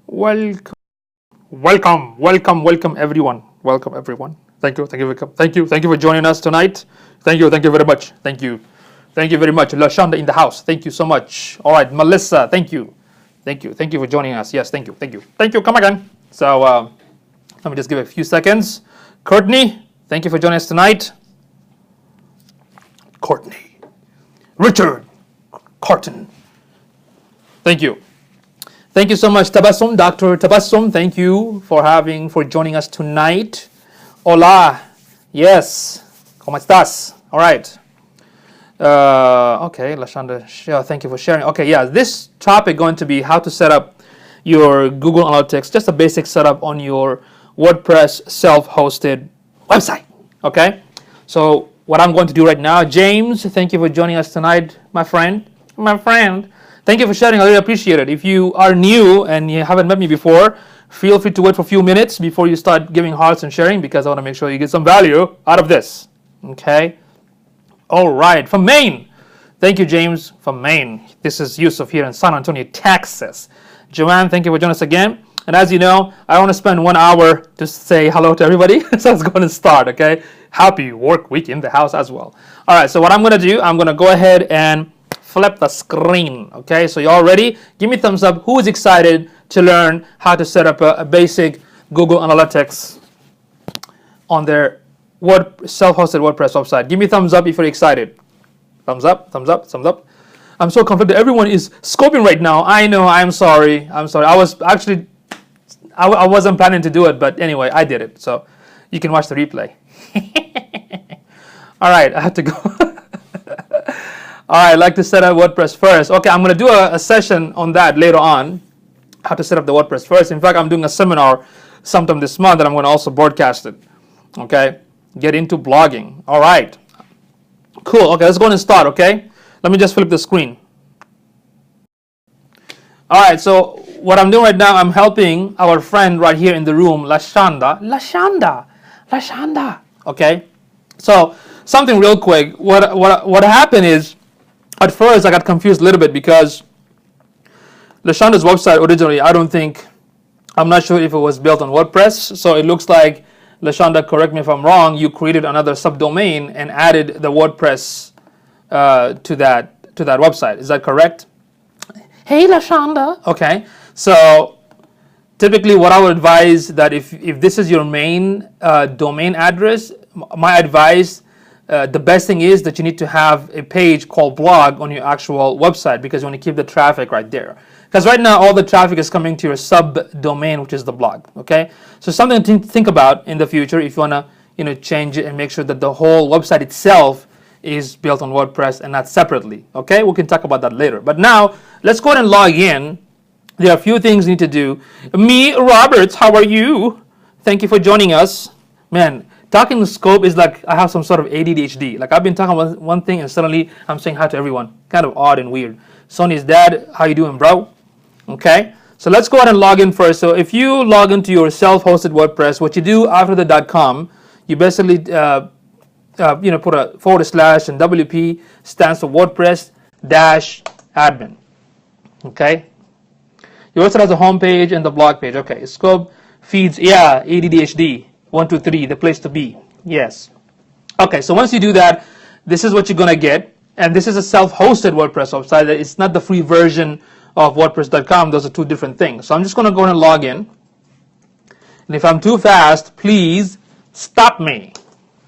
Welcome, everyone. Welcome, everyone. Thank you for joining us tonight. Thank you very much. Thank you very much. Lashonda in the house. Thank you so much. All right, Melissa. Thank you for joining us. Yes, thank you. Come again. So let me just give it a few seconds. Courtney, thank you for joining us tonight. Courtney, Richard, Carton. Thank you. Thank you so much, Tabassum, Dr. Tabassum. Thank you for joining us tonight. Hola. Yes. ¿Cómo estás? All right. Okay, Lashonda, thank you for sharing. Okay, yeah, this topic going to be how to set up your Google Analytics, just a basic setup on your WordPress self-hosted website. Okay, so what I'm going to do right now, James, thank you for joining us tonight, my friend. Thank you for sharing. I really appreciate it. If you are new and you haven't met me before, feel free to wait for a few minutes before you start giving hearts and sharing, because I want to make sure you get some value out of this. Okay. All right. From Maine. Thank you, James, from Maine. This is Yusuf here in San Antonio, Texas. Joanne, thank you for joining us again. And as you know, I want to spend 1 hour to say hello to everybody. So let's go and start, okay? Happy work week in the house as well. All right. So what I'm going to do, I'm going to go ahead and flip the screen. Okay, so you all ready? Give me a thumbs up. Who is excited to learn how to set up a basic Google Analytics on their self-hosted WordPress website? Give me a thumbs up if you're excited. Thumbs up. I'm so confident. Everyone is scoping right now. I know. I'm sorry. I wasn't planning to do it, but anyway, I did it. So you can watch the replay. All right, I have to go. All right, I'd like to set up WordPress first. Okay, I'm going to do a session on that later on, how to set up the WordPress first. In fact, I'm doing a seminar sometime this month, and I'm going to also broadcast it. Okay, get into blogging. All right, cool. Okay, let's go and start, okay? Let me just flip the screen. All right, so what I'm doing right now, I'm helping our friend right here in the room, Lashonda. Okay, so something real quick. What happened is, at first, I got confused a little bit because Lashonda's website originally, I'm not sure if it was built on WordPress. So it looks like, Lashonda, correct me if I'm wrong, you created another subdomain and added the WordPress to that website. Is that correct? Hey, Lashonda. Okay. So typically what I would advise that if this is your main domain address, my advice, the best thing is that you need to have a page called blog on your actual website, because you want to keep the traffic right there. Because right now all the traffic is coming to your subdomain, which is the blog. Okay, so something to think about in the future if you want to change it and make sure that the whole website itself is built on WordPress and not separately. Okay, we can talk about that later. But now let's go ahead and log in. There are a few things you need to do. Me, Roberts, how are you? Thank you for joining us, man. Talking the scope is like I have some sort of ADHD. Like I've been talking about one thing and suddenly I'm saying hi to everyone. Kind of odd and weird. Sonny's dad, how you doing, bro? Okay, so let's go ahead and log in first. So if you log into your self-hosted WordPress, what you do after the .com, you basically put a / and WP stands for WordPress-admin. Okay. You also have the home page and the blog page. Okay, scope feeds. Yeah, ADHD. 1, 2, 3, the place to be. Yes. Okay, so once you do that, this is what you're going to get. And this is a self-hosted WordPress website. It's not the free version of WordPress.com. Those are two different things. So I'm just going to go ahead and log in. And if I'm too fast, please stop me.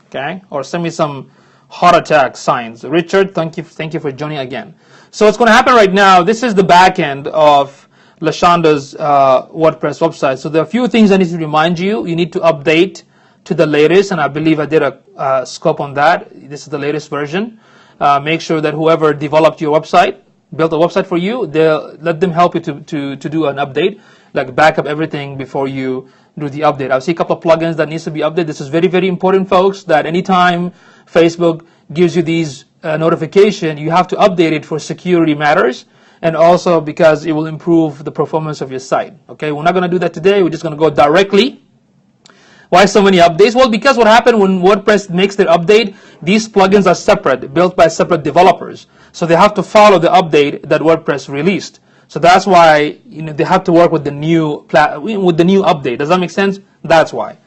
Okay? Or send me some heart attack signs. Richard, thank you for joining again. So what's going to happen right now, this is the back end of Lashonda's WordPress website. So there are a few things I need to remind you. You need to update to the latest, and I believe I did a scope on that. This is the latest version. Make sure that whoever developed your website, built a website for you, let them help you to do an update, like back up everything before you do the update. I see a couple of plugins that needs to be updated. This is very, very important, folks, that anytime Facebook gives you these notification, you have to update it for security matters. And also because it will improve the performance of your site. Okay, we're not going to do that today. We're just going to go directly. Why so many updates? Well, because what happened when WordPress makes their update, these plugins are separate, built by separate developers. So they have to follow the update that WordPress released. So that's why they have to work with the new update. Does that make sense? That's why.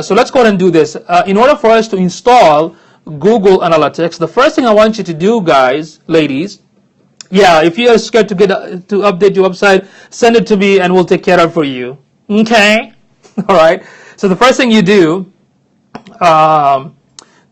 So let's go ahead and do this. In order for us to install Google Analytics, the first thing I want you to do, guys, ladies, yeah, if you are scared to update your website, send it to me and we'll take care of it for you. Okay? All right. So the first thing you do,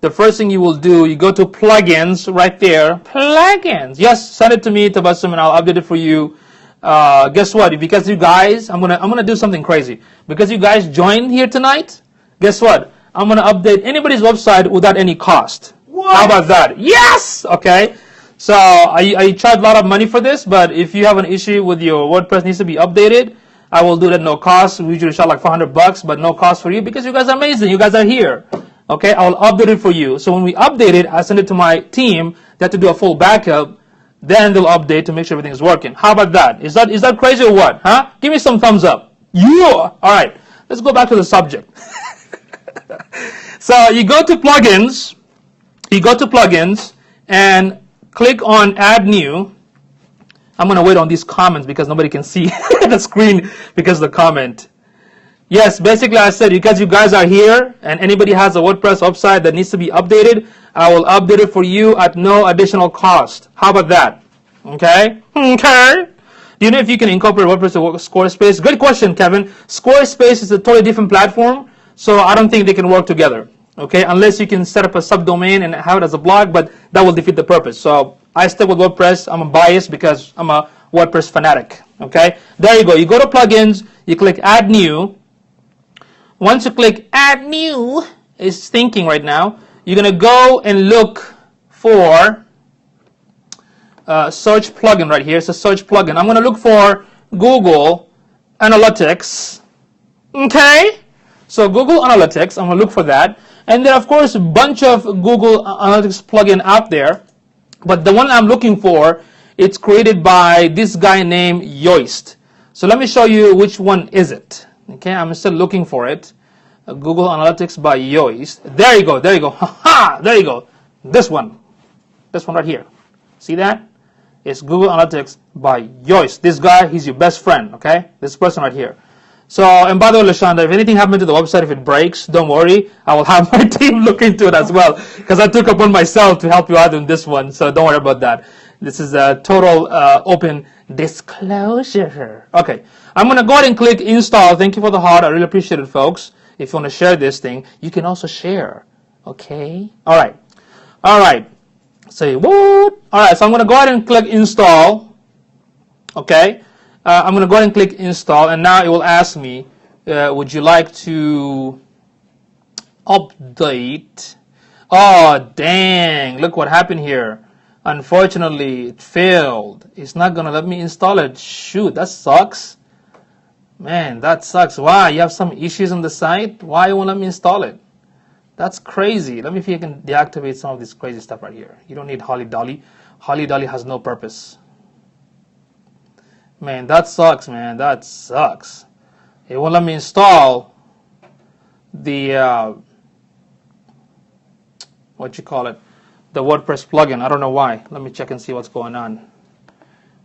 you go to plugins right there. Plugins. Yes, send it to me, Tabassum, and I'll update it for you. Guess what? Because you guys, I'm gonna do something crazy. Because you guys joined here tonight, guess what? I'm gonna update anybody's website without any cost. What? How about that? Yes. Okay. So I charge a lot of money for this, but if you have an issue with your WordPress needs to be updated, I will do that no cost. We usually charge like $400, but no cost for you because you guys are amazing. You guys are here. Okay, I will update it for you. So when we update it, I send it to my team. They have to do a full backup. Then they'll update to make sure everything is working. How about that? Is that crazy or what? Huh? Give me some thumbs up. Yeah. All right. Let's go back to the subject. So you go to plugins. And click on Add New. I'm going to wait on these comments because nobody can see the screen because of the comment. Yes, basically I said because you guys are here and anybody has a WordPress website that needs to be updated, I will update it for you at no additional cost. How about that? Okay? Okay. Do you know if you can incorporate WordPress to Squarespace? Good question, Kevin. Squarespace is a totally different platform, so I don't think they can work together. Okay, unless you can set up a subdomain and have it as a blog, but that will defeat the purpose. So I stick with WordPress. I'm biased because I'm a WordPress fanatic. Okay, there you go. You go to plugins, you click Add New. Once you click Add New, it's thinking right now. You're gonna go and look for search plugin right here. It's a search plugin. I'm gonna look for Google Analytics. Okay, so Google Analytics. I'm gonna look for that. And there are, of course, a bunch of Google Analytics plugin out there. But the one I'm looking for, it's created by this guy named Yoast. So let me show you which one is it. Okay, I'm still looking for it. Google Analytics by Yoast. There you go, there you go. Ha-ha! There you go. This one right here. See that? It's Google Analytics by Yoast. This guy, he's your best friend, okay? This person right here. So, and by the way, Lashonda, if anything happened to the website, if it breaks, don't worry. I will have my team look into it as well. Because I took upon myself to help you out in this one. So don't worry about that. This is a total open disclosure. Okay. I'm going to go ahead and click install. Thank you for the heart. I really appreciate it, folks. If you want to share this thing, you can also share. Okay. All right. All right. Say what? All right. So I'm going to go ahead and click install. Okay. I'm going to go ahead and click install, and now it will ask me, would you like to update? Oh, dang, look what happened here. Unfortunately, it failed. It's not going to let me install it. Shoot, that sucks. Man, that sucks. Why? You have some issues on the site? Why you won't let me install it? That's crazy. Let me see if I can deactivate some of this crazy stuff right here. You don't need Holly Dolly. Holly Dolly has no purpose. Man, that sucks, man. That sucks. It won't let me install the, what you call it, the WordPress plugin. I don't know why. Let me check and see what's going on.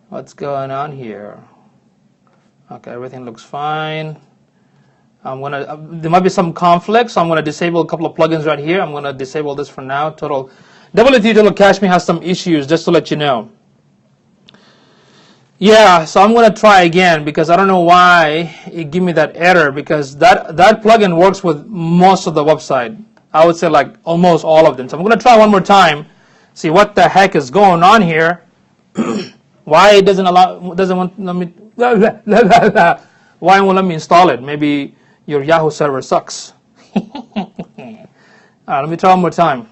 What's going on here? Okay, everything looks fine. I'm going to, there might be some conflict, so I'm going to disable a couple of plugins right here. I'm going to disable this for now. WT Total Cache Me has some issues, just to let you know. Yeah, so I'm going to try again because I don't know why it gave me that error, because that plugin works with most of the website. I would say like almost all of them. So I'm going to try one more time, see what the heck is going on here. Why it doesn't want let me why it won't let me install it? Maybe your Yahoo server sucks. All right, let me try one more time.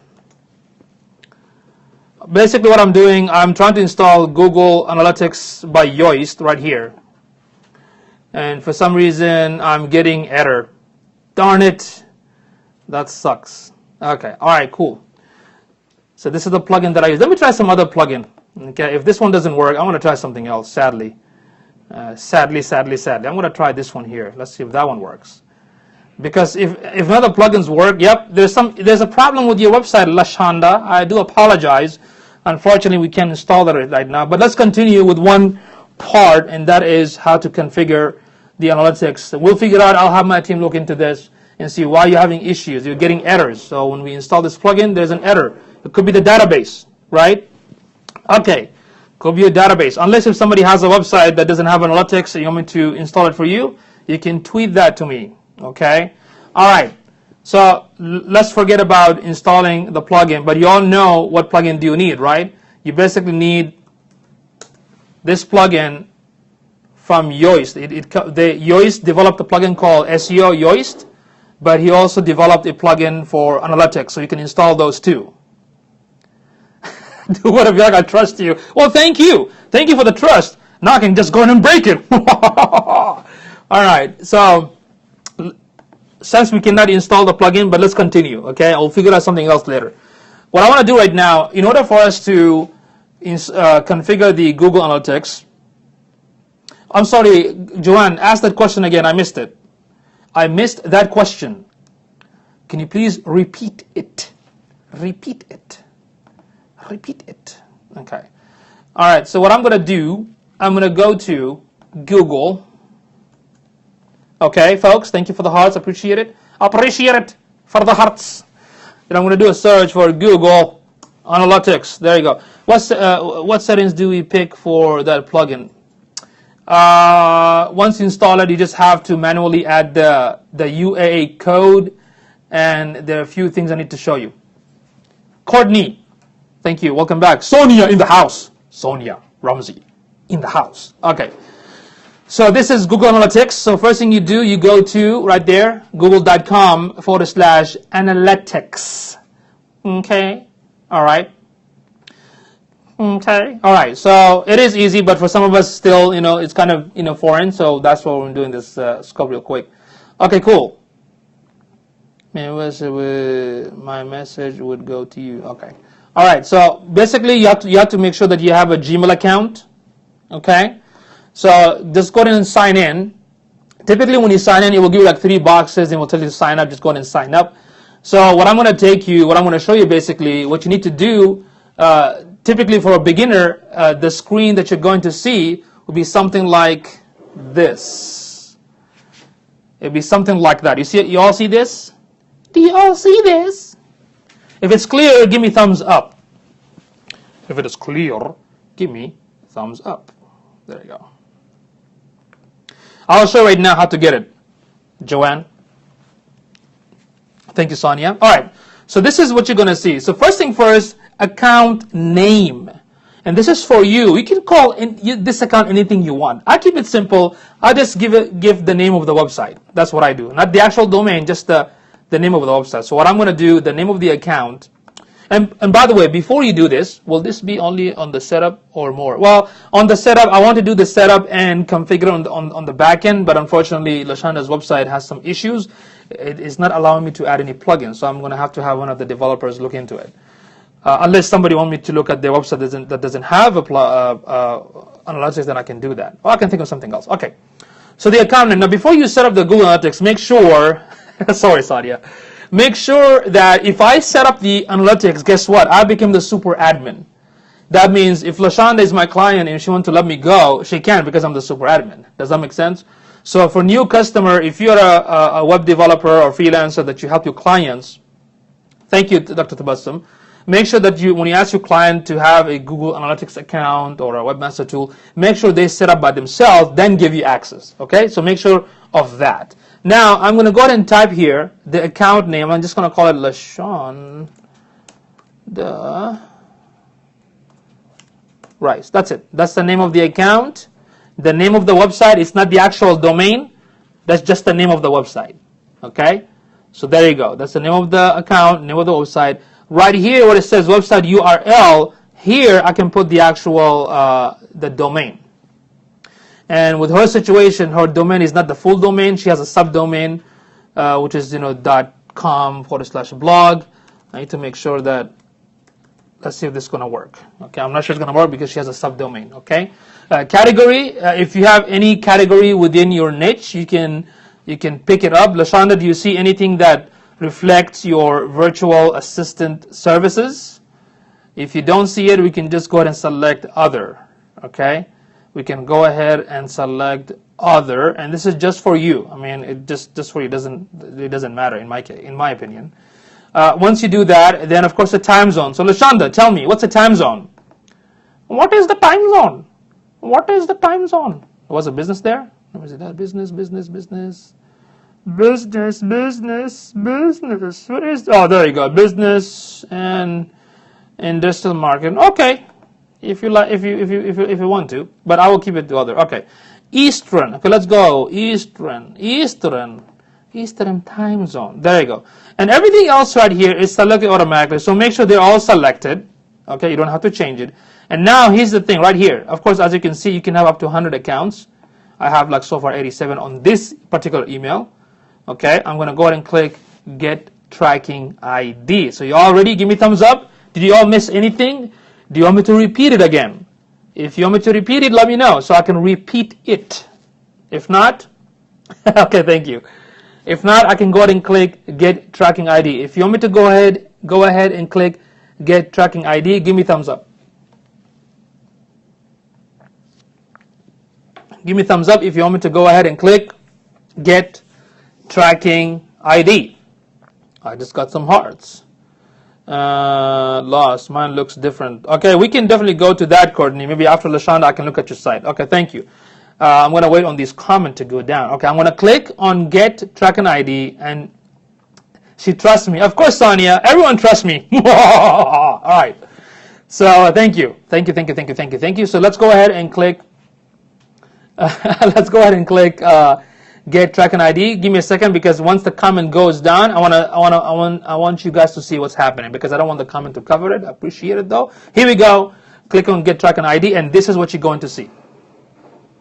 Basically what I'm doing, I'm trying to install Google Analytics by Yoast right here. And for some reason, I'm getting error. Darn it. That sucks. Okay, all right, cool. So this is the plugin that I use. Let me try some other plugin. Okay, if this one doesn't work, I'm going to try something else, sadly. Sadly. I'm going to try this one here. Let's see if that one works. Because if other plugins work, yep, there's a problem with your website, Lashonda. I do apologize. Unfortunately, we can't install that right now. But let's continue with one part, and that is how to configure the analytics. We'll figure out, I'll have my team look into this and see why you're having issues. You're getting errors. So when we install this plugin, there's an error. It could be the database, right? Okay, could be a database. Unless if somebody has a website that doesn't have analytics and you want me to install it for you, you can tweet that to me, okay? All right, so let's forget about installing the plugin, but you all know what plugin do you need, right? You basically need this plugin from Yoast. Yoast developed a plugin called SEO Yoast, but he also developed a plugin for analytics, so you can install those too. Do whatever, like I trust you. Well, thank you. Thank you for the trust. Now I can just go in and break it. All right, so since we cannot install the plugin, but let's continue, okay? I'll figure out something else later. What I want to do right now, in order for us to configure the Google Analytics, I'm sorry, Joanne, ask that question again. I missed it. I missed that question. Can you please repeat it? Repeat it. Repeat it. Okay. All right, so what I'm going to do, I'm going to go to Google. Okay, folks, thank you for the hearts. Appreciate it. Appreciate it for the hearts. Then I'm going to do a search for Google Analytics. There you go. What settings do we pick for that plugin? Once you install it, you just have to manually add the UAA code, and there are a few things I need to show you. Courtney, thank you. Welcome back. Sonia in the house. Sonia Ramsey in the house. Okay. So this is Google Analytics. So first thing you do, you go to right there, google.com/analytics. Okay. All right. Okay. All right. So it is easy, but for some of us still, it's kind of, foreign. So that's why we're doing this scope real quick. Okay, cool. My message would go to you. Okay. All right. So basically, you have to make sure that you have a Gmail account. Okay. So just go ahead and sign in. Typically, when you sign in, it will give you like 3 boxes, and it will tell you to sign up. Just go ahead and sign up. So what I'm going to show you basically, what you need to do. Typically, for a beginner, the screen that you're going to see will be something like this. It'll be something like that. You all see this? Do you all see this? If it's clear, give me thumbs up. If it is clear, give me thumbs up. There you go. I'll show you right now how to get it. Joanne. Thank you, Sonia. All right. So this is what you're going to see. So first thing first, account name. And this is for you. You can call this account anything you want. I keep it simple. I just give the name of the website. That's what I do. Not the actual domain, just the name of the website. So what I'm going to do, the name of the account. And by the way, before you do this, will this be only on the setup or more? Well, on the setup, I want to do the setup and configure on the back end, but unfortunately, Lashanda's website has some issues. It is not allowing me to add any plugins, so I'm going to have one of the developers look into it. Unless somebody wants me to look at their website that doesn't have analytics, then I can do that. Or I can think of something else. Okay. So the account name. Now, before you set up the Google Analytics, make sure, sorry, Sadia, make sure that if I set up the analytics, guess what? I become the super admin. That means if Lashanda is my client and she wants to let me go, she can because I'm the super admin. Does that make sense? So for new customer, if you're a web developer or freelancer that you help your clients, thank you, Dr. Tabassum. Make sure that when you ask your client to have a Google Analytics account or a Webmaster tool, make sure they set up by themselves, then give you access. Okay? So make sure of that. Now, I'm going to go ahead and type here the account name. I'm just going to call it Lashon the Rice. That's it. That's the name of the account. The name of the website is not the actual domain. That's just the name of the website. Okay? So there you go. That's the name of the account, name of the website. Right here where it says website URL, here I can put the actual the domain. And with her situation, her domain is not the full domain. She has a subdomain, which is .com/blog. I need to make sure that. Let's see if this is going to work. Okay, I'm not sure it's going to work because she has a subdomain. Okay, category. If you have any category within your niche, you can pick it up. Lashanda, do you see anything that reflects your virtual assistant services? If you don't see it, we can just go ahead and select other. Okay. we can go ahead and select other, and this is just for you. I mean, it just for you, it doesn't matter in my opinion. Once you do that, then of course the time zone. So Lashonda, tell me, what's the time zone? What is the time zone? What is the time zone? Was a business there? Or was it that business? What is? Oh, there you go. Business and industrial market. Okay, if you like, if you want to, but I will keep it to other. Okay, Eastern. Okay, let's go. Eastern time zone. There you go. And everything else right here is selected automatically. So make sure they're all selected. Okay, you don't have to change it. And now here's the thing right here. Of course, as you can see, you can have up to 100 accounts. I have like so far 87 on this particular email. Okay, I'm going to go ahead and click Get Tracking ID. So you all ready? Give me thumbs up. Did you all miss anything? Do you want me to repeat it again? If you want me to repeat it, let me know so I can repeat it. If not, okay, thank you. If not, I can go ahead and click Get Tracking ID. If you want me to go ahead and click Get Tracking ID, give me thumbs up. Give me thumbs up if you want me to go ahead and click Get Tracking ID. I just got some hearts. Lost. Mine looks different. Okay, we can definitely go to that, Courtney. Maybe after Lashonda, I can look at your site. Okay, thank you. I'm going to wait on these comments to go down. Okay, I'm going to click on Get Tracking ID, and she trusts me. Of course, Sonia. Everyone trusts me. All right. So thank you. So let's go ahead and click. Get Tracking ID. Give me a second, because once the comment goes down, I want you guys to see what's happening, because I don't want the comment to cover it. I appreciate it though. Here we go. Click on Get Tracking ID, and this is what you're going to see.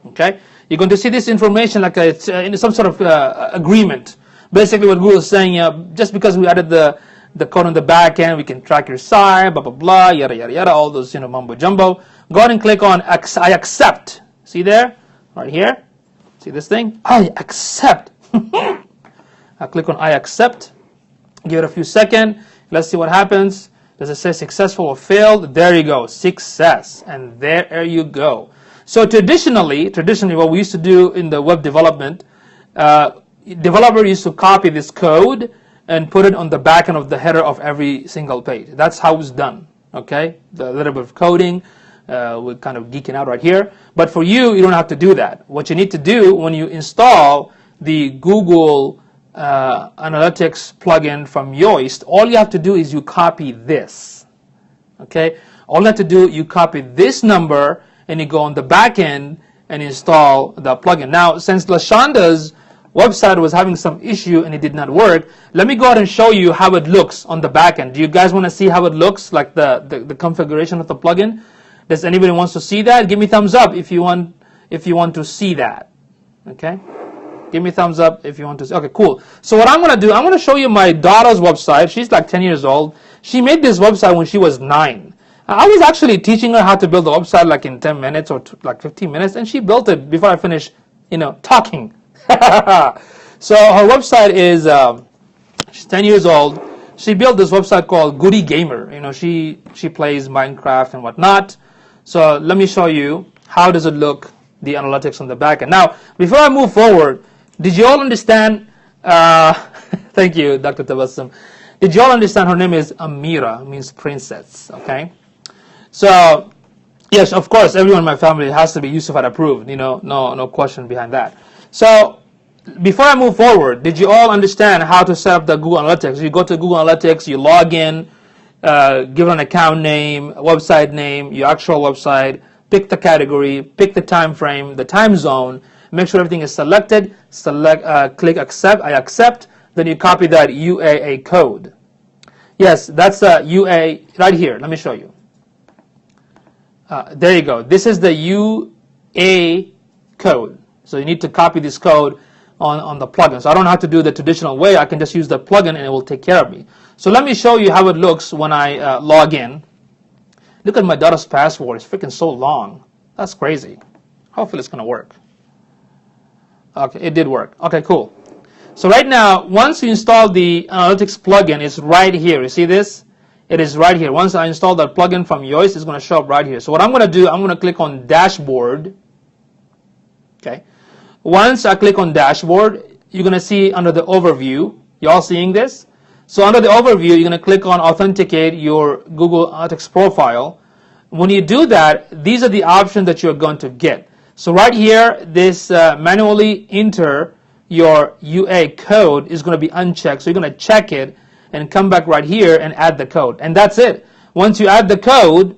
Okay, you're going to see this information like it's in some sort of agreement. Basically, what Google is saying, just because we added the code on the back end, we can track your site, blah blah blah, yada yada yada, all those mumbo jumbo. Go ahead and click on I accept. See there, right here. See this thing? I accept. I click on I accept. Give it a few seconds. Let's see what happens. Does it say successful or failed? There you go, success, and there you go. So traditionally, what we used to do in the web development, developer used to copy this code and put it on the back end of the header of every single page. That's how it's done. Okay, the little bit of coding. We're kind of geeking out right here. But for you, you don't have to do that. What you need to do when you install the Google Analytics plugin from Yoast, all you have to do is you copy this. Okay? All you have to do, you copy this number, and you go on the back end and install the plugin. Now, since Lashonda's website was having some issue and it did not work, let me go ahead and show you how it looks on the back end. Do you guys want to see how it looks, like the configuration of the plugin? Does anybody wants to see that? Give me thumbs up if you want to see that. Okay? Give me thumbs up if you want to see. Okay, cool. So what I'm going to do, I'm going to show you my daughter's website. She's like 10 years old. She made this website when she was 9. I was actually teaching her how to build a website like in 10 minutes or like 15 minutes, and she built it before I finished, talking. So her website is, she's 10 years old. She built this website called Goody Gamer. She plays Minecraft and whatnot. So let me show you how does it look, the analytics on the back end. Now, before I move forward, did you all understand? Thank you, Dr. Tabassum. Did you all understand her name is Amira, means princess, okay? So, yes, of course, everyone in my family has to be Yusufat approved, no question behind that. So, before I move forward, did you all understand how to set up the Google Analytics? You go to Google Analytics, you log in, give an account name, website name, your actual website, pick the category, pick the time frame, the time zone, make sure everything is selected, click accept, I accept, then you copy that UAA code. Yes, that's a UA right here. Let me show you. There you go. This is the UA code. So you need to copy this code on the plugin. So I don't have to do the traditional way. I can just use the plugin and it will take care of me. So let me show you how it looks when I log in. Look at my daughter's password. It's freaking so long. That's crazy. Hopefully it's going to work. Okay, it did work. Okay, cool. So right now, once you install the Analytics plugin, it's right here. You see this? It is right here. Once I install that plugin from Yoast, it's going to show up right here. So what I'm going to do, I'm going to click on Dashboard. Okay. Once I click on dashboard, you're going to see under the overview, you all seeing this? So under the overview, you're going to click on authenticate your Google Analytics profile. When you do that, these are the options that you're going to get. So right here, this manually enter your UA code is going to be unchecked. So you're going to check it and come back right here and add the code. And that's it. Once you add the code,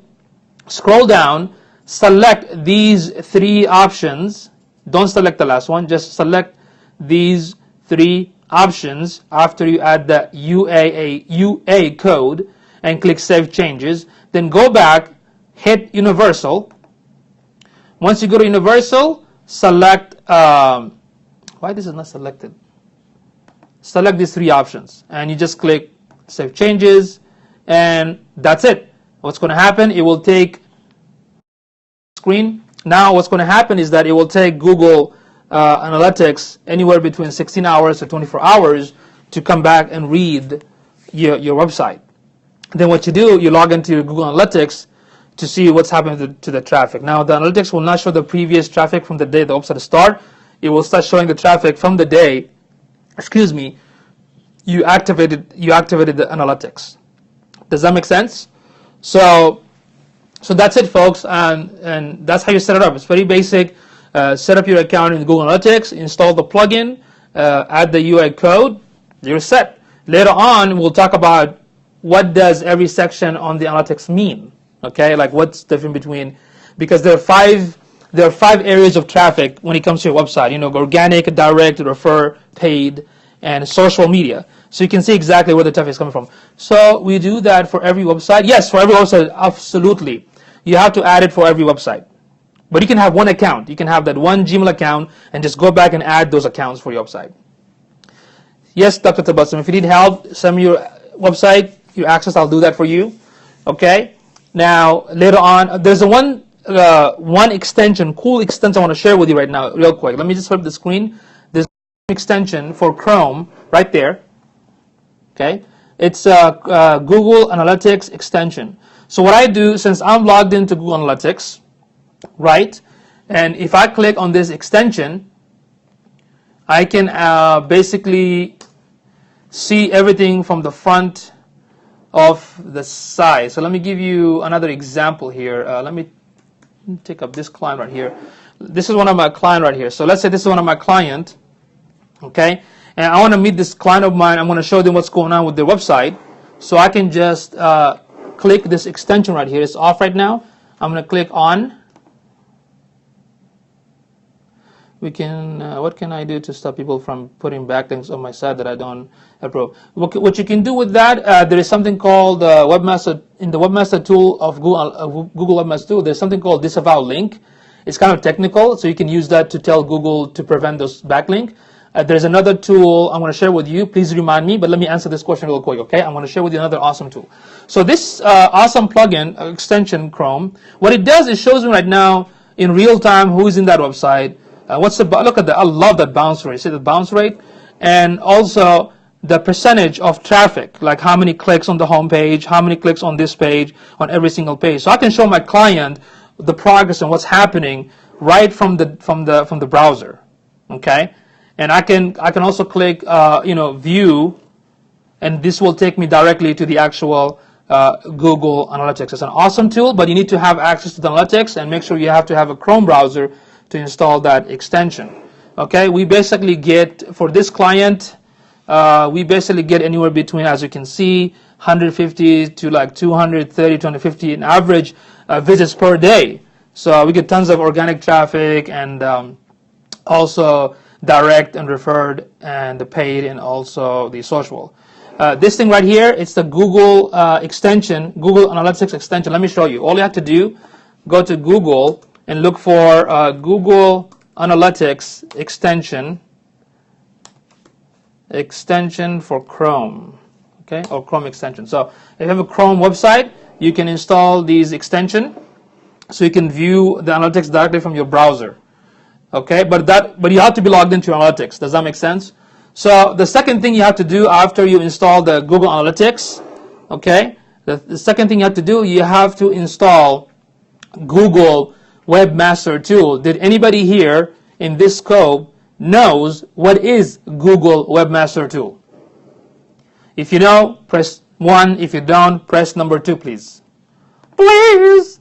scroll down, select these three options. Don't select the last one, just select these three options after you add the UA code and click Save Changes. Then go back, hit Universal. Once you go to Universal, select, why this is not selected? Select these three options and you just click Save Changes and that's it. What's going to happen, it will take screen. Now what's going to happen is that it will take Google Analytics anywhere between 16 hours to 24 hours to come back and read your website. Then what you do, you log into Google Analytics to see what's happening to the traffic. Now the analytics will not show the previous traffic from the day the website started. It will start showing the traffic from the day, you activated the analytics. Does that make sense? So that's it, folks, and that's how you set it up. It's very basic. Set up your account in Google Analytics, install the plugin, add the UI code, you're set. Later on, we'll talk about what does every section on the analytics mean. Okay, like what's different between, because there are five areas of traffic when it comes to your website. You know, organic, direct, refer, paid, and social media. So you can see exactly where the traffic is coming from. So we do that for every website. Yes, for every website, absolutely. You have to add it for every website. But you can have one account. You can have that one Gmail account and just go back and add those accounts for your website. Yes, Dr. Tabassum, if you need help, send me your website, your access, I'll do that for you. Okay? Now, later on, there's one extension, cool extension I want to share with you right now, real quick. Let me just flip the screen. There's an extension for Chrome right there. Okay? It's a Google Analytics extension. So what I do, since I'm logged into Google Analytics, right, and if I click on this extension, I can basically see everything from the front of the site. So let me give you another example here. Let me take up this client right here. This is one of my client right here. So let's say this is one of my client, okay, and I want to meet this client of mine. I'm going to show them what's going on with their website. So I can just click this extension right here. It's off right now. I'm going to click on. We can, what can I do to stop people from putting backlinks on my site that I don't approve? What you can do with that, there is something called Webmaster, in the Webmaster tool of Google Webmaster tool, there's something called disavow link. It's kind of technical, so you can use that to tell Google to prevent those backlink. There's another tool I'm going to share with you. Please remind me, but let me answer this question real quick, okay? I'm going to share with you another awesome tool. So this awesome plugin, extension Chrome, what it does is shows me right now in real time who is in that website. Look at that, I love that bounce rate. See the bounce rate? And also the percentage of traffic, like how many clicks on the home page, how many clicks on this page, on every single page. So I can show my client the progress and what's happening right from the browser, okay? And I can also click view, and this will take me directly to the actual Google Analytics. It's an awesome tool, but you need to have access to the Analytics and make sure you have to have a Chrome browser to install that extension. Okay, we basically get, for this client, we basically get anywhere between, as you can see, 150 to like 230, 250 in average visits per day. So we get tons of organic traffic and also direct and referred and the paid and also the social. This thing right here, it's the Google extension, Google Analytics extension. Let me show you. All you have to do, go to Google and look for Google Analytics extension for Chrome, okay, or Chrome extension. So if you have a Chrome website, you can install these extension so you can view the analytics directly from your browser, okay. But you have to be logged into your analytics. Does that make sense? So the second thing you have to do after you install the Google Analytics, okay, the second thing you have to do, you have to install Google Webmaster tool. Did anybody here in this scope knows what is Google Webmaster Tool? If you know, press 1. If you don't, press number 2, please. Please.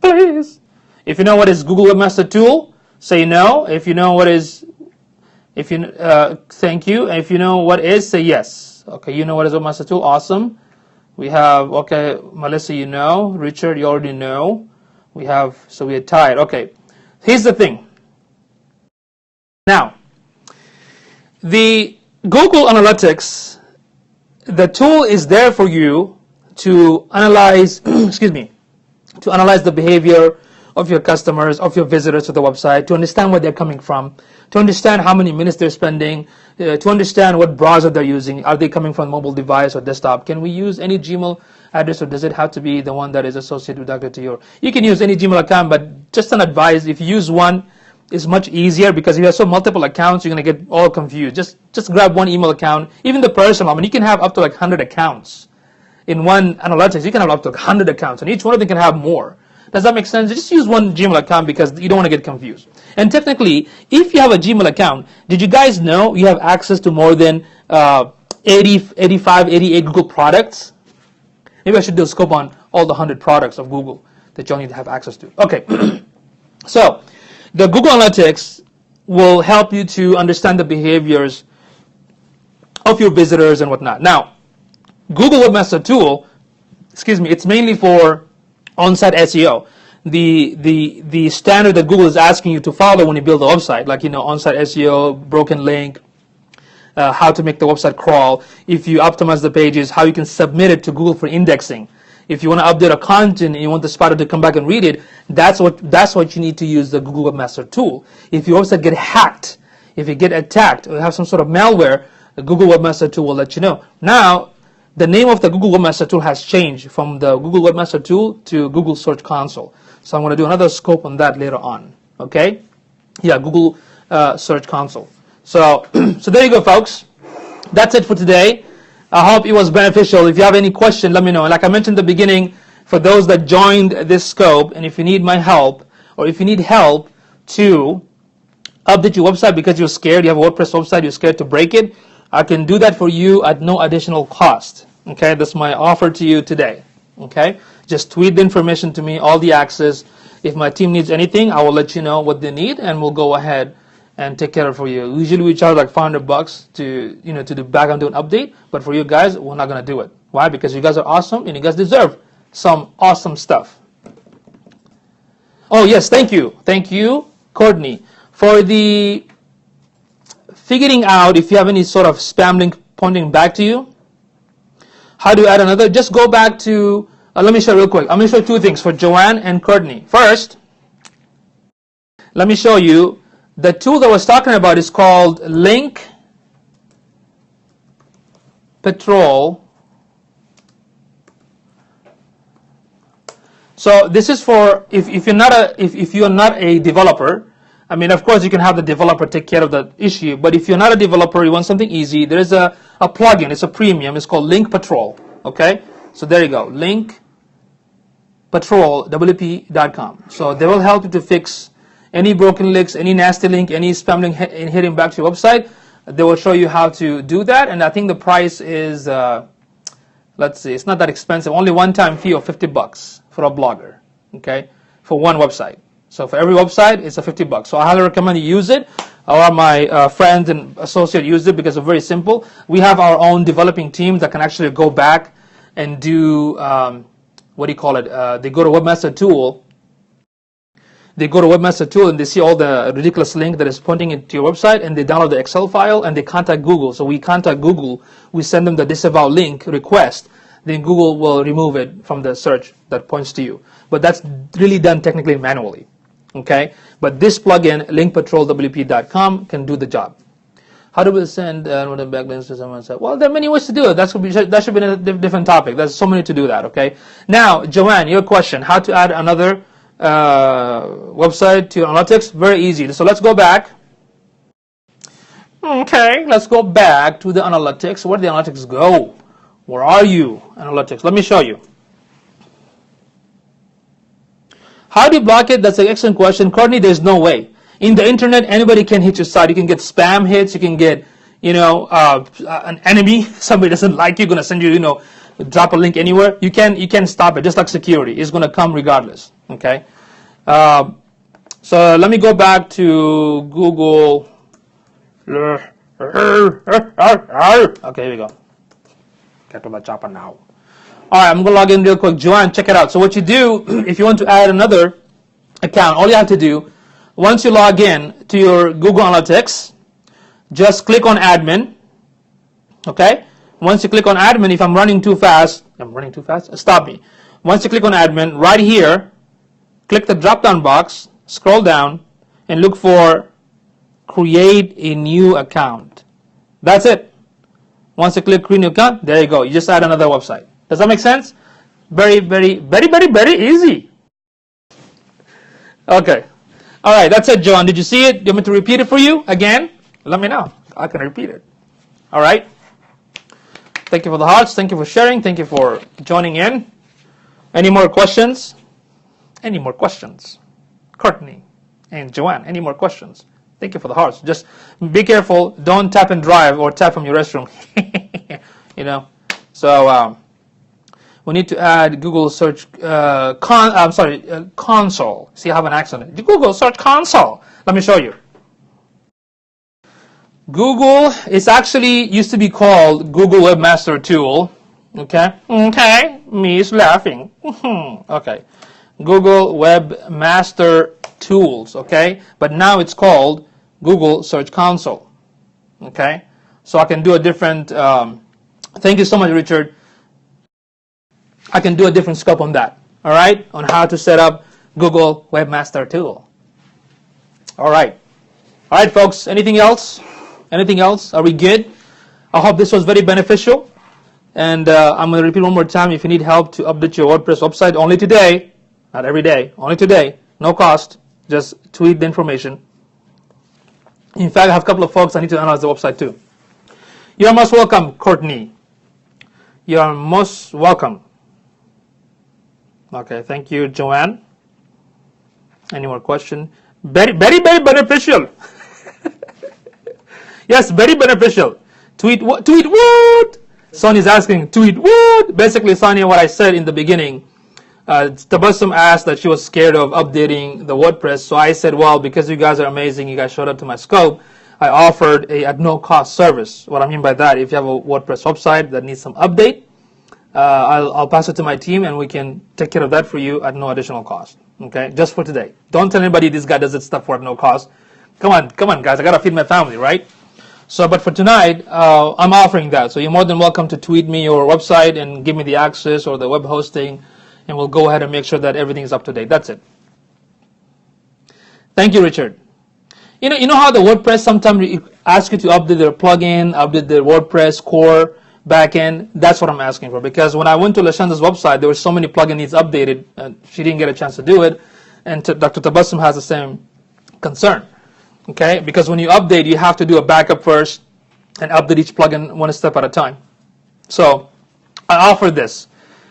Please. If you know what is Google Webmaster Tool, say no. If you know what is, thank you. And if you know what is, say yes. Okay, you know what is Webmaster Tool. Awesome. We have, okay, Melissa, you know. Richard, you already know. We have, so we are tied. Okay, here's the thing. Now, the Google Analytics, the tool is there for you to analyze, excuse me, to analyze the behavior of your customers, of your visitors to the website, to understand where they're coming from, to understand how many minutes they're spending, to understand what browser they're using. Are they coming from mobile device or desktop? Can we use any Gmail address, or does it have to be the one that is associated with Dr. Tior? You can use any Gmail account, but just an advice, if you use one, it's much easier, because if you have so multiple accounts, you're going to get all confused. Just grab one email account, even the personal. I mean, you can have up to like 100 accounts. In one analytics, you can have up to 100 accounts, and each one of them can have more. Does that make sense? Just use one Gmail account, because you don't want to get confused. And technically, if you have a Gmail account, did you guys know you have access to more than 80, 85, 88 Google products? Maybe I should do a scope on all the 100 products of Google that you'll need to have access to. Okay, so the Google Analytics will help you to understand the behaviors of your visitors and whatnot. Now, Google Webmaster Tool, it's mainly for on-site SEO. The standard that Google is asking you to follow when you build a website, like, on-site SEO, broken link, how to make the website crawl. If you optimize the pages, how you can submit it to Google for indexing. If you want to update a content and you want the spotter to come back and read it, that's what you need to use the Google Webmaster Tool. If your website get hacked, if you get attacked, or have some sort of malware, the Google Webmaster Tool will let you know. Now, the name of the Google Webmaster Tool has changed from the Google Webmaster Tool to Google Search Console. So I'm going to do another scope on that later on. Okay? Yeah, Google Search Console. So, so there you go, folks. That's it for today. I hope it was beneficial. If you have any question, let me know. And like I mentioned in the beginning, for those that joined this scope, and if you need my help, or if you need help to update your website because you're scared, you have a WordPress website, you're scared to break it, I can do that for you at no additional cost. Okay, that's my offer to you today. Okay, just tweet the information to me, all the access. If my team needs anything, I will let you know what they need, and we'll go ahead and take care of it for you. Usually we charge like $500 to to do back and do an update, but for you guys, we're not gonna do it. Why? Because you guys are awesome, and you guys deserve some awesome stuff. Oh yes, thank you, Courtney, for the figuring out if you have any sort of spam link pointing back to you. How do you add another? Just go back to, let me show you real quick. I'm going to show you two things for Joanne and Courtney. First, let me show you the tool that I was talking about is called Link Patrol. So this is for if you're not a developer. I mean, of course, you can have the developer take care of the issue, but if you're not a developer, you want something easy, there is a plugin. It's a premium. It's called Link Patrol. Okay, so there you go, linkpatrol.wp.com. So they will help you to fix any broken links, any nasty link, any spam link hitting back to your website. They will show you how to do that, and I think the price is, let's see, it's not that expensive. Only one-time fee of $50 for a blogger. Okay, for one website. So for every website, it's a $50. So I highly recommend you use it. A lot of my friends and associates use it because it's very simple. We have our own developing team that can actually go back and do, what do you call it? They go to Webmaster Tool. They go to Webmaster Tool and they see all the ridiculous link that is pointing into your website, and they download the Excel file and they contact Google. So we contact Google. We send them the disavow link request. Then Google will remove it from the search that points to you. But that's really done technically manually. Okay, but this plugin, linkpatrolwp.com, can do the job. How do we send backlinks to someone? Well, there are many ways to do it. That should be a different topic. There's so many to do that. Okay. Now, Joanne, your question: how to add another website to Analytics? Very easy. So let's go back. Okay, let's go back to the Analytics. Where did the Analytics go? Where are you, Analytics? Let me show you. How do you block it? That's an excellent question. Courtney, there's no way. In the internet, anybody can hit your site. You can get spam hits. You can get, an enemy. Somebody doesn't like you, going to send you, drop a link anywhere. You can stop it. Just like security, it's going to come regardless. Okay. So let me go back to Google. Okay, here we go. Get to my chopper now. All right, I'm going to log in real quick. Joanne, check it out. So what you do, if you want to add another account, all you have to do, once you log in to your Google Analytics, just click on admin. Okay? Once you click on admin, if I'm running too fast, stop me. Once you click on admin, right here, click the drop-down box, scroll down, and look for create a new account. That's it. Once you click create a new account, there you go. You just add another website. Does that make sense? Very, very, very, very, very easy. Okay. All right, that's it, John. Did you see it? Do you want me to repeat it for you again? Let me know. I can repeat it. All right. Thank you for the hearts. Thank you for sharing. Thank you for joining in. Any more questions? Any more questions? Courtney and Joanne, any more questions? Thank you for the hearts. Just be careful. Don't tap and drive or tap from your restroom. So we need to add Google search console. See, I have an accent. Google search console. Let me show you. Google is actually used to be called Google Webmaster tool. Okay. Me is laughing. Okay. Google Webmaster tools. Okay. But now it's called Google Search Console. Okay. So I can do a different. Thank you so much, Richard. I can do a different scope on that, all right, on how to set up Google Webmaster tool. All right, folks, anything else? Anything else? Are we good? I hope this was very beneficial, and I'm going to repeat one more time. If you need help to update your WordPress website, only today, not every day, only today, no cost, just tweet the information. In fact, I have a couple of folks I need to analyze the website too. You're most welcome, Courtney. You are most welcome. Okay, thank you, Joanne. Any more question? Very, very, very beneficial. Yes, very beneficial. Tweet what? Tweet what? Sonya's asking, tweet what? Basically, Sonia, what I said in the beginning, Tabassum asked that she was scared of updating the WordPress. So I said, well, because you guys are amazing, you guys showed up to my scope, I offered a at no cost service. What I mean by that, if you have a WordPress website that needs some update, I'll pass it to my team and we can take care of that for you at no additional cost. Okay, just for today. Don't tell anybody this guy does it stuff for at no cost. Come on, guys. I gotta feed my family, right? So, but for tonight, I'm offering that. So you're more than welcome to tweet me your website and give me the access or the web hosting, and we'll go ahead and make sure that everything is up to date. That's it. Thank you, Richard. You know how the WordPress sometimes asks you to update their plugin, update their WordPress core backend. That's what I'm asking for, because when I went to Lashanda's website, there were so many plugin needs updated, and she didn't get a chance to do it. And Dr. Tabassum has the same concern. Okay, because when you update, you have to do a backup first and update each plugin one step at a time. So I offer this.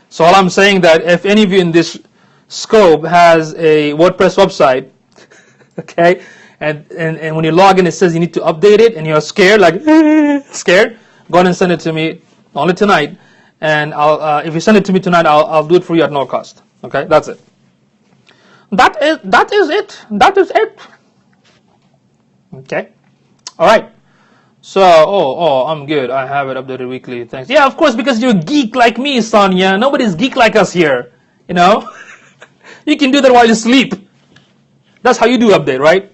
So all I'm saying that if any of you in this scope has a WordPress website, okay, and when you log in, it says you need to update it, and you're scared, like scared, go ahead and send it to me only tonight, and I'll if you send it to me tonight, I'll do it for you at no cost. Okay, that's it. That is it. That is it. Okay, all right. So, I'm good. I have it updated weekly. Thanks. Yeah, of course, because you're a geek like me, Sonia. Nobody's geek like us here. You know, you can do that while you sleep. That's how you do update, right?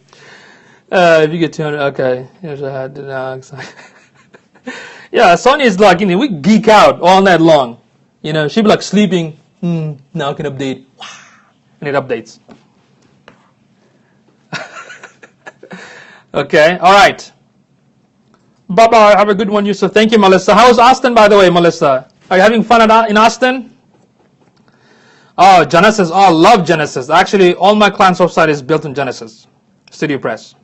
If you get 200, okay. Here's a hat. Yeah, Sonia's like, we geek out all night long. She'd be like sleeping. Now I can update. And it updates. Okay, all right. Bye-bye. Have a good one, Yusuf. Thank you, Melissa. How's Austin, by the way, Melissa? Are you having fun in Austin? Oh, Genesis. Oh, I love Genesis. Actually, all my clients' website is built in Genesis Studio Press.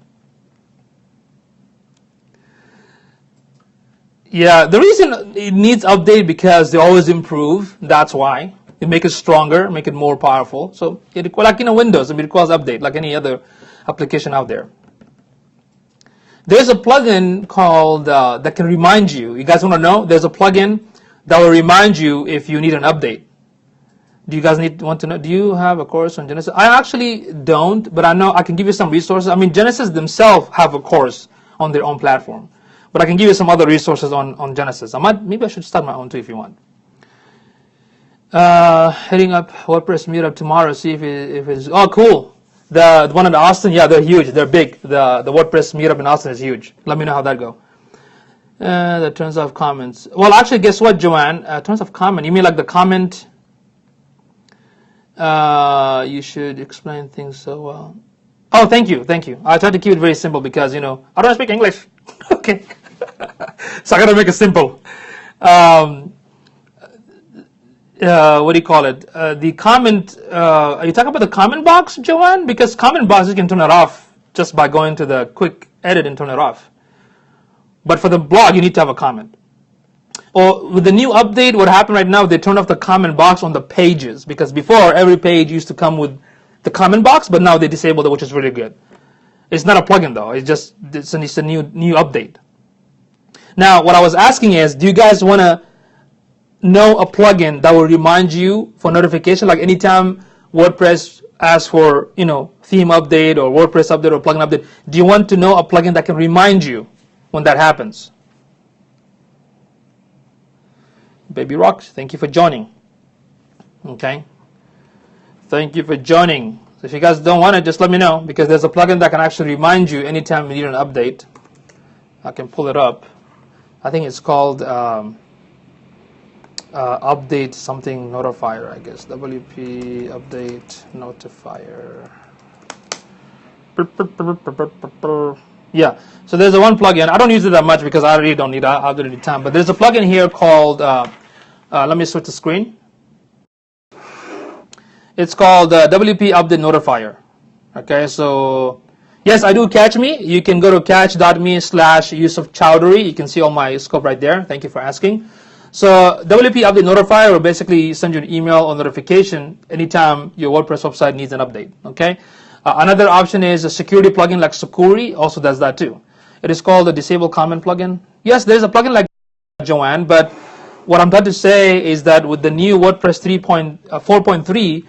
Yeah, the reason it needs update because they always improve. That's why. They make it stronger, make it more powerful. So, like Windows, it requires update like any other application out there. There's a plugin called that can remind you. You guys want to know? There's a plugin that will remind you if you need an update. Do you guys want to know? Do you have a course on Genesis? I actually don't, but I know I can give you some resources. I mean, Genesis themselves have a course on their own platform, but I can give you some other resources on Genesis. Maybe I should start my own too if you want. Heading up WordPress meetup tomorrow. See if it's cool. The one in Austin, yeah, they're huge. They're big. The WordPress meetup in Austin is huge. Let me know how that go. The turns off comments. Well, actually, guess what, Joanne? Turns off comment. You mean like the comment? You should explain things so well. Oh, thank you. I try to keep it very simple because, I don't speak English. Okay. So I got to make it simple. What do you call it? The comment, are you talking about the comment box, Joanne? Because comment box, you can turn it off just by going to the quick edit and turn it off. But for the blog, you need to have a comment. Or with the new update, what happened right now, they turned off the comment box on the pages. Because before, every page used to come with the comment box, but now they disabled it, which is really good. It's not a plugin though. It's a new update. Now, what I was asking is, do you guys want to know a plugin that will remind you for notification? Like anytime WordPress asks for, theme update or WordPress update or plugin update, do you want to know a plugin that can remind you when that happens? Baby Rocks, thank you for joining. Okay. Thank you for joining. So if you guys don't want it, just let me know, because there's a plugin that can actually remind you anytime you need an update. I can pull it up. I think it's called update something notifier, I guess. WP update notifier. Yeah, so there's a one plugin. I don't use it that much because I really don't need it. I'll do it anytime. But there's a plugin here called, let me switch the screen. It's called WP Update Notifier. Okay, so yes, I do Catch Me. You can go to catch.me/yusufchowdhury. You can see all my scope right there. Thank you for asking. So WP Update Notifier will basically send you an email or notification anytime your WordPress website needs an update. Okay. Another option is a security plugin like Sakuri, also does that too. It is called the Disable Comment plugin. Yes, there's a plugin like Joanne, but what I'm trying to say is that with the new WordPress 4.3,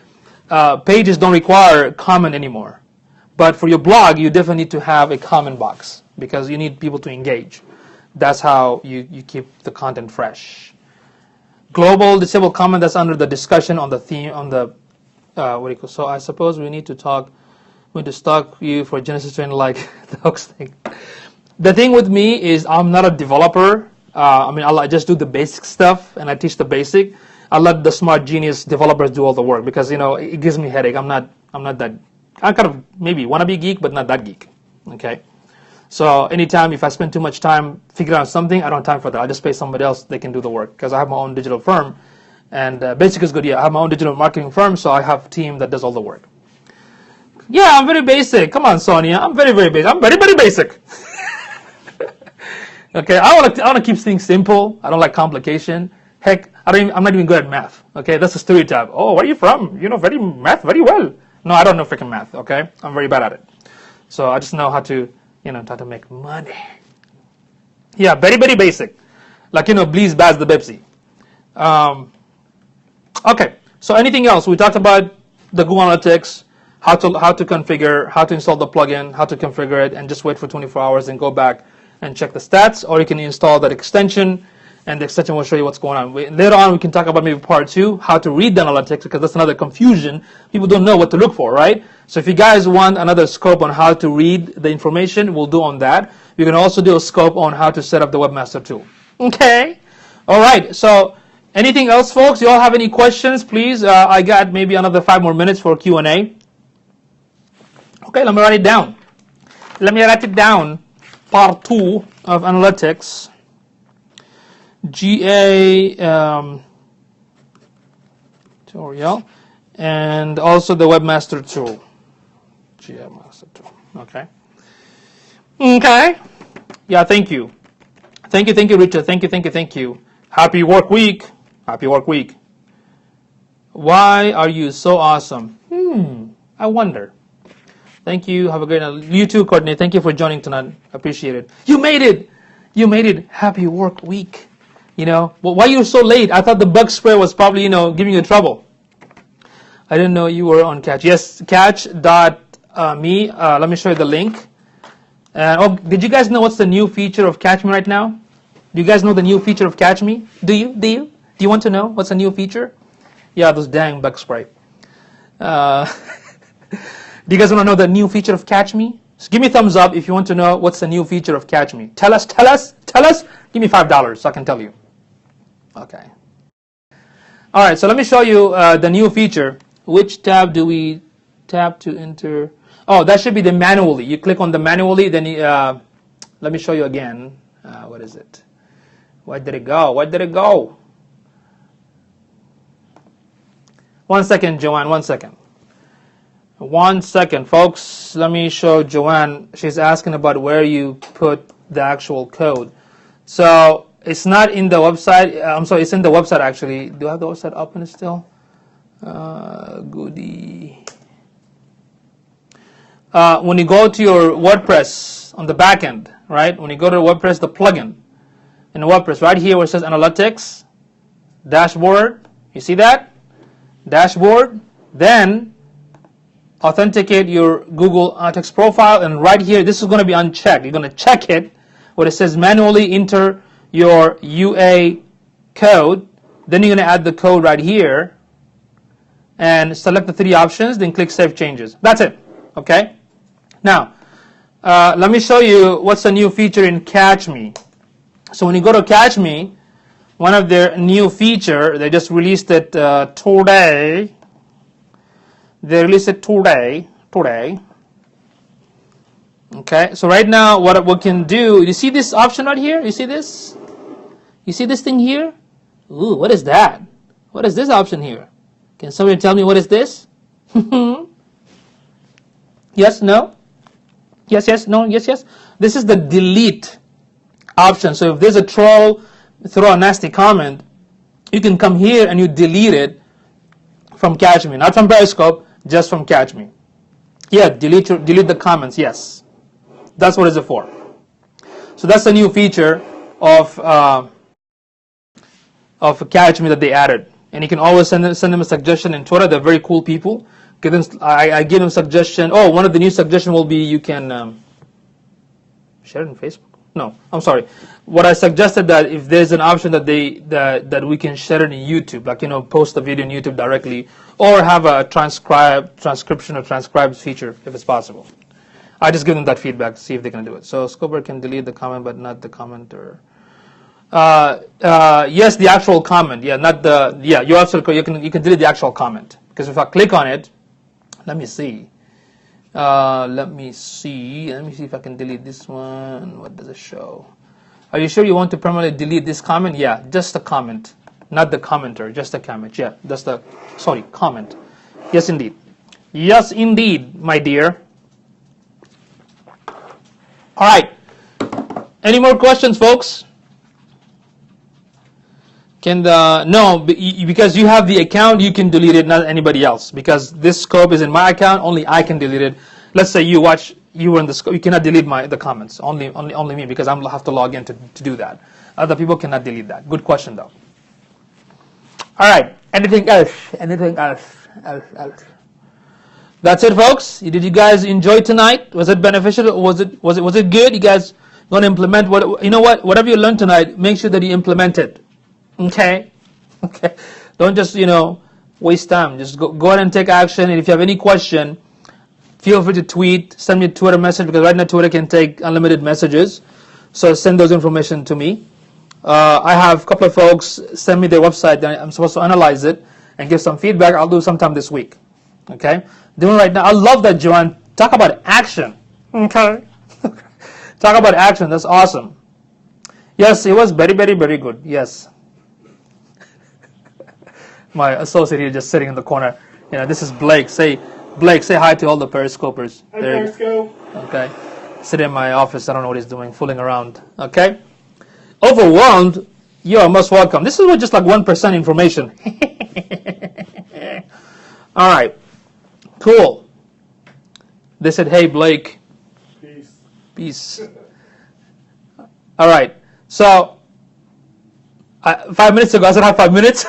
pages don't require comment anymore. But for your blog, you definitely need to have a comment box because you need people to engage. That's how you keep the content fresh. Global disable comment, that's under the discussion on the theme, on the, so I suppose we need to talk. I'm going to stalk you for Genesis training like the hooks thing. The thing with me is I'm not a developer. I just do the basic stuff and I teach the basic. I let the smart genius developers do all the work because it gives me a headache. I'm not that. I'm kind of maybe wannabe geek, but not that geek. Okay. So anytime if I spend too much time figuring out something, I don't have time for that. I just pay somebody else; they can do the work because I have my own digital firm, and basic is good. Yeah, I have my own digital marketing firm, so I have a team that does all the work. Yeah, I'm very basic. Come on, Sonia. I'm very, very basic. I'm very, very basic. Okay, I want to keep things simple. I don't like complication. Heck, I'm not even good at math. Okay, that's a stereotype. Oh, where are you from? Math very well. No, I don't know freaking math. Okay, I'm very bad at it. So I just know how to, how to make money. Yeah, very, very basic. Like, please bash the Pepsi. Okay, so anything else? We talked about the Google Analytics, how to configure, how to install the plugin, how to configure it, and just wait for 24 hours and go back and check the stats, or you can install that extension, and the extension will show you what's going on. Later on, we can talk about maybe part 2, how to read the analytics, because that's another confusion. People don't know what to look for, right? So if you guys want another scope on how to read the information, we'll do on that. You can also do a scope on how to set up the Webmaster tool. Okay? All right, so anything else, folks? You all have any questions, please? I got maybe another 5 more minutes for Q&A. Okay, let me write it down. Part 2 of analytics. GA tutorial, and also the Webmaster tool. GA Master tool. Okay. Okay. Yeah, thank you. Thank you, Richard. Thank you. Happy work week. Why are you so awesome? I wonder. Thank you. Have a great night. You too, Courtney. Thank you for joining tonight. Appreciate it. You made it. You made it. Happy work week. You know, well, why you so late? I thought the bug spray was probably, you know, giving you trouble. I didn't know you were on Catch. Yes, catch.me. Let me show you the link. Oh, did you guys know what's the new feature of Catch Me right now? Do you guys know the new feature of Catch Me? Do you? Do you want to know what's a new feature? Yeah, those dang bug spray. Do you guys want to know the new feature of Catch Me? So give me a thumbs up if you want to know what's the new feature of Catch Me. Tell us. Give me $5 so I can tell you. Okay. All right, so let me show you the new feature. Which tab do we tap to enter? Oh, that should be the manually. You click on the manually, then you, let me show you again. What is it? Where did it go? Where did it go? 1 second, Joanne, 1 second. 1 second, folks. Let me show Joanne. She's asking about where you put the actual code. So it's not in the website. I'm sorry, it's in the website actually. Do I have the website open still? Goody. When you go to your WordPress on the back end, right? When you go to WordPress, the plugin in WordPress, right here where it says Analytics, Dashboard. You see that? Dashboard. Then authenticate your Google Analytics profile, and right here, this is going to be unchecked. You're going to check it where it says manually enter your UA code. Then you're going to add the code right here and select the 3 options, then click Save Changes. That's it. Okay? Now, let me show you what's a new feature in Catch Me. So when you go to Catch Me, one of their new feature, they just released it today. They released it today. Okay, so right now what we can do, you see this option right here? You see this? You see this thing here? Ooh, what is that? What is this option here? Can somebody tell me what is this? Yes, no? Yes, no, yes. This is the delete option. So if there's a troll, throw a nasty comment, you can come here and you delete it from Catch Me. Not from Periscope, just from Catch Me. Yeah, delete the comments, yes. That's what it's for. So that's the new feature of Catch Me that they added. And you can always send them a suggestion in Twitter. They're very cool people. I give them suggestion. Oh, one of the new suggestions will be you can share it on Facebook. No, I'm sorry. What I suggested that if there's an option that that we can share it in YouTube, like post the video in YouTube directly, or have a transcription or transcribed feature if it's possible. I just give them that feedback to see if they can do it. So Scoper can delete the comment, but not the commenter. Yes, the actual comment. Yeah, not the. Yeah, you're absolutely correct. You can delete the actual comment, because if I click on it, let me see. Let me see if I can delete this one. What does it show? Are you sure you want to permanently delete this comment? Yeah, just the comment, not the commenter, just the comment. Yeah, just the, comment. Yes, indeed. Yes, indeed, my dear. All right. Any more questions, folks? No, because you have the account, you can delete it, not anybody else. Because this scope is in my account, only I can delete it. Let's say you were in the scope, you cannot delete the comments, only me, because I have to log in to do that. Other people cannot delete that. Good question, though. All right, anything else? Anything else? That's it, folks. Did you guys enjoy tonight? Was it beneficial? Was it good? You guys going to implement whatever you learned tonight? Make sure that you implement it. Okay. Don't just waste time. Just go ahead and take action. And if you have any question, feel free to tweet. Send me a Twitter message, because right now Twitter can take unlimited messages. So send those information to me. I have a couple of folks send me their website. That I'm supposed to analyze it and give some feedback. I'll do sometime this week. Okay. Doing right now. I love that, Joanne. Talk about action. Okay. Talk about action. That's awesome. Yes, it was very, very, very good. Yes. My associate here just sitting in the corner. This is Blake. Blake, say hi to all the Periscopers. Hi, Periscope. Okay. Sitting in my office. I don't know what he's doing, fooling around. Okay. Overwhelmed? You are most welcome. This is just like 1% information. All right. Cool. They said, hey, Blake. Peace. Peace. All right. So, 5 minutes ago, I said I have 5 minutes.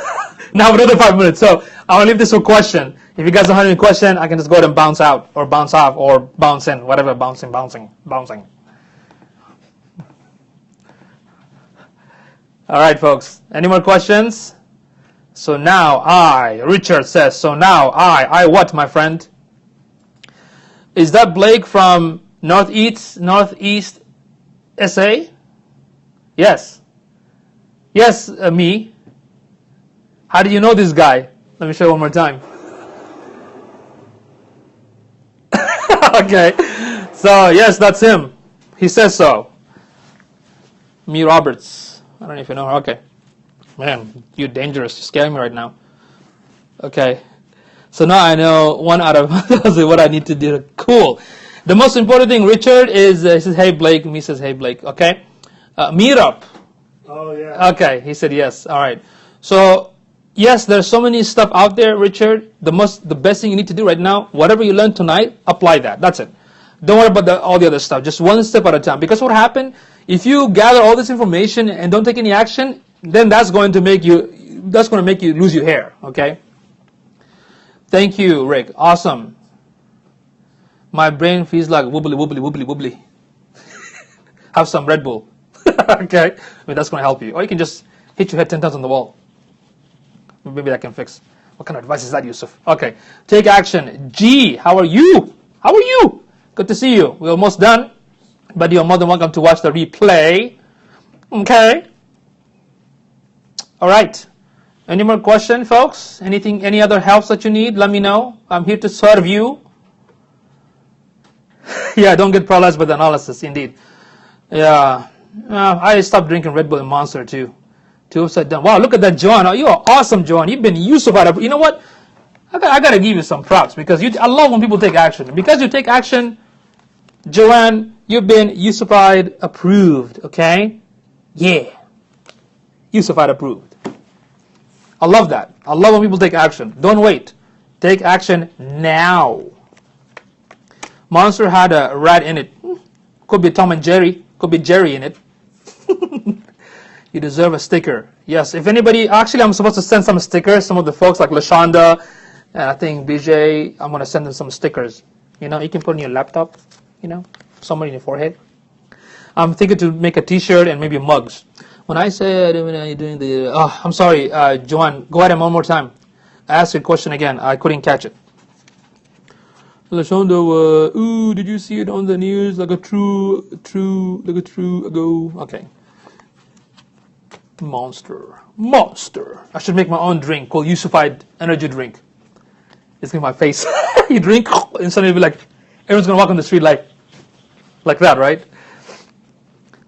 Now another 5 minutes. So, I will leave this for question. If you guys don't have any question, I can just go ahead and bounce out, or bounce off, or bounce in, whatever, bouncing. All right, folks. Any more questions? So now Richard says, so now I what, my friend? Is that Blake from Northeast SA? Yes. Yes, me. How do you know this guy? Let me show you one more time. Okay. So, yes, that's him. He says so. Me Roberts. I don't know if you know her. Okay. Man, you're dangerous. You're scaring me right now. Okay. So now I know one out of what I need to do. Cool. The most important thing, Richard, is he says, hey, Blake. Me says, hey, Blake. Okay. Meetup. Oh, yeah. Okay. He said yes. All right. So, yes, there's so many stuff out there, Richard. The best thing you need to do right now, whatever you learned tonight, apply that. That's it. Don't worry about all the other stuff. Just one step at a time. Because what happened, if you gather all this information and don't take any action, then that's going to make you lose your hair. Okay. Thank you, Rick. Awesome. My brain feels like wobbly. Have some Red Bull. Okay. I mean, that's going to help you. Or you can just hit your head 10 times on the wall. Maybe that can fix. What kind of advice is that, Yusuf? Okay. Take action. G, how are you? How are you? Good to see you. We're almost done. But you're more than welcome to watch the replay. Okay. All right. Any more questions, folks? Any other helps that you need? Let me know. I'm here to serve you. Yeah, don't get paralyzed by the analysis, indeed. Yeah. I stopped drinking Red Bull and Monster, too. Two upside down. Wow, look at that, John. Oh, you are awesome, John. You've been useful. You know what? I got to give you some props because I love when people take action. Because you take action, Joanne, you've been Yusufied approved, okay? Yeah. Yusufied approved. I love that. I love when people take action. Don't wait. Take action now. Monster had a rat in it. Could be Tom and Jerry. Could be Jerry in it. You deserve a sticker. Yes, if anybody, actually I'm supposed to send some stickers. Some of the folks like LaShonda and I think BJ, I'm going to send them some stickers. You know, you can put in your laptop, you know, somewhere in your forehead. I'm thinking to make a t-shirt and maybe mugs. When I said, when are you doing the, I'm sorry, Joanne, go ahead and one more time. Ask your question again. I couldn't catch it. LaShonda, did you see it on the news? Like a true ago. Okay. Monster. I should make my own drink called Yusufied Energy Drink. It's in my face. You drink, and suddenly it'll be like, everyone's going to walk on the street like that, right?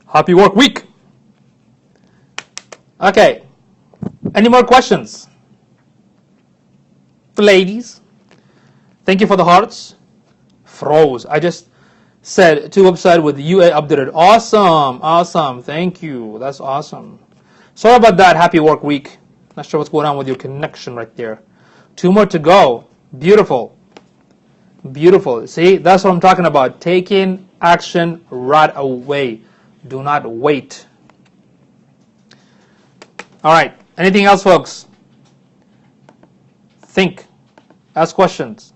Happy work week. Okay. Any more questions? Ladies? Thank you for the hearts. Froze. I just said to website with UA updated. Awesome. Thank you. That's awesome. Sorry about that. Happy work week. Not sure what's going on with your connection right there. 2 more to go. Beautiful. See, that's what I'm talking about. Taking action right away. Do not wait. All right. Anything else, folks? Think. Ask questions.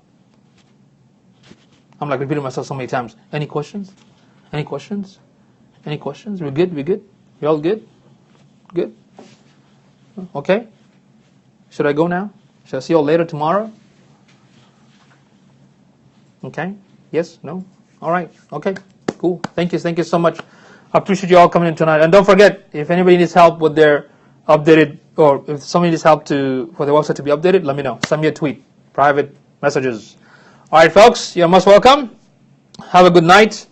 I'm like repeating myself so many times. Any questions? We're good? You all good? Good? Okay. Should I go now? Should I see you all later tomorrow? Okay. Yes? No? All right. Okay. Cool. Thank you so much. I appreciate you all coming in tonight. And don't forget, if anybody needs help with their updated, or if somebody needs help for the website to be updated, let me know. Send me a tweet. Private messages. All right, folks. You're most welcome. Have a good night.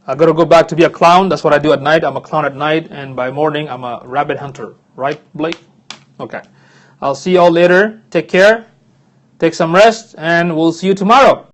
I got to go back to be a clown. That's what I do at night. I'm a clown at night, and by morning, I'm a rabbit hunter. Right, Blake? Okay. I'll see you all later. Take care. Take some rest, and we'll see you tomorrow.